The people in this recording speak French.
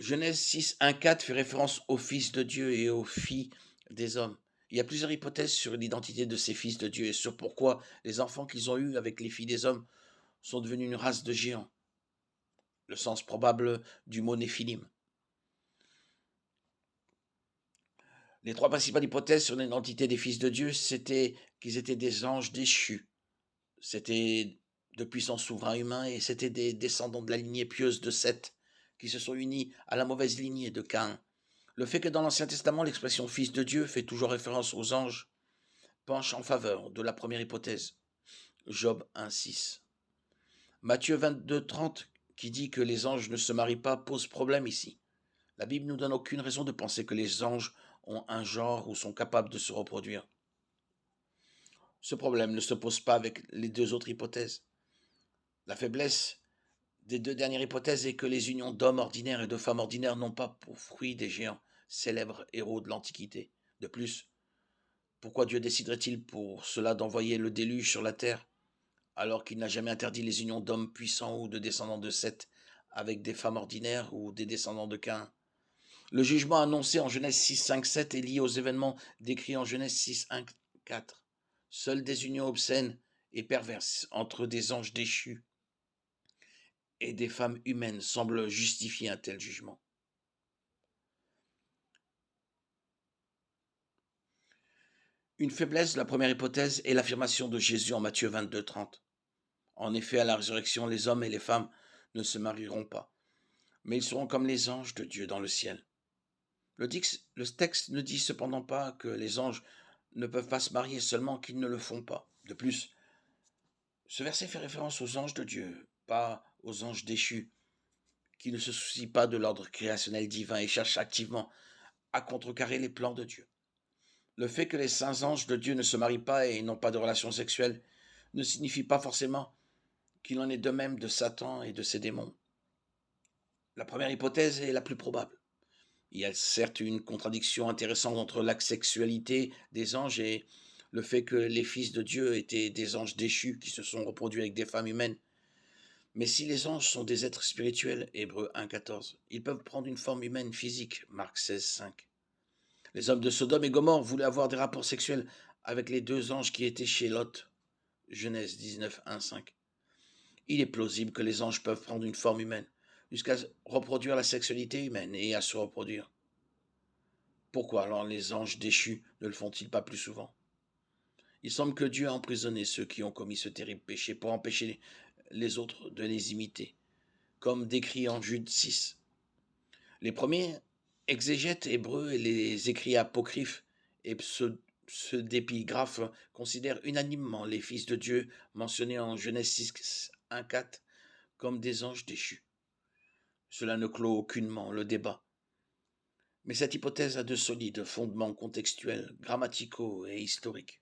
Genèse 6, 1, 4 fait référence aux fils de Dieu et aux filles des hommes. Il y a plusieurs hypothèses sur l'identité de ces fils de Dieu et sur pourquoi les enfants qu'ils ont eus avec les filles des hommes sont devenus une race de géants, le sens probable du mot néphilim. Les trois principales hypothèses sur l'identité des fils de Dieu, c'était qu'ils étaient des anges déchus, c'était de puissants souverains humains et c'était des descendants de la lignée pieuse de Seth qui se sont unis à la mauvaise lignée de Caïn. Le fait que dans l'Ancien Testament, l'expression fils de Dieu fait toujours référence aux anges penche en faveur de la première hypothèse. Job 1,6. Matthieu 22,30 qui dit que les anges ne se marient pas pose problème ici. La Bible nous donne aucune raison de penser que les anges ont un genre ou sont capables de se reproduire. Ce problème ne se pose pas avec les deux autres hypothèses. La faiblesse des deux dernières hypothèses est que les unions d'hommes ordinaires et de femmes ordinaires n'ont pas pour fruit des géants, célèbres héros de l'Antiquité. De plus, pourquoi Dieu déciderait-il pour cela d'envoyer le déluge sur la terre, alors qu'il n'a jamais interdit les unions d'hommes puissants ou de descendants de Seth avec des femmes ordinaires ou des descendants de Caïn? Le jugement annoncé en Genèse 6, 5, 7 est lié aux événements décrits en Genèse 6, 1, 4. Seules des unions obscènes et perverses entre des anges déchus et des femmes humaines semblent justifier un tel jugement. Une faiblesse de la première hypothèse est l'affirmation de Jésus en Matthieu 22, 30. En effet, à la résurrection, les hommes et les femmes ne se marieront pas, mais ils seront comme les anges de Dieu dans le ciel. Le texte ne dit cependant pas que les anges ne peuvent pas se marier, seulement qu'ils ne le font pas. De plus, ce verset fait référence aux anges de Dieu, pas aux anges déchus, qui ne se soucient pas de l'ordre créationnel divin et cherchent activement à contrecarrer les plans de Dieu. Le fait que les saints anges de Dieu ne se marient pas et n'ont pas de relations sexuelles ne signifie pas forcément qu'il en est de même de Satan et de ses démons. La première hypothèse est la plus probable. Il y a certes une contradiction intéressante entre l'asexualité des anges et le fait que les fils de Dieu étaient des anges déchus qui se sont reproduits avec des femmes humaines. Mais si les anges sont des êtres spirituels, Hébreux 1,14, ils peuvent prendre une forme humaine physique, Marc 16,5. Les hommes de Sodome et Gomorre voulaient avoir des rapports sexuels avec les deux anges qui étaient chez Lot, Genèse 19, 1, 5. Il est plausible que les anges peuvent prendre une forme humaine, jusqu'à reproduire la sexualité humaine et à se reproduire. Pourquoi alors les anges déchus ne le font-ils pas plus souvent? Il semble que Dieu a emprisonné ceux qui ont commis ce terrible péché pour empêcher les autres de les imiter, comme décrit en Jude 6. Les premiers exégètes hébreux et les écrits apocryphes et pseudépigraphes considèrent unanimement les fils de Dieu mentionnés en Genèse 6, 1, 4 comme des anges déchus. Cela ne clôt aucunement le débat. Mais cette hypothèse a de solides fondements contextuels, grammaticaux et historiques.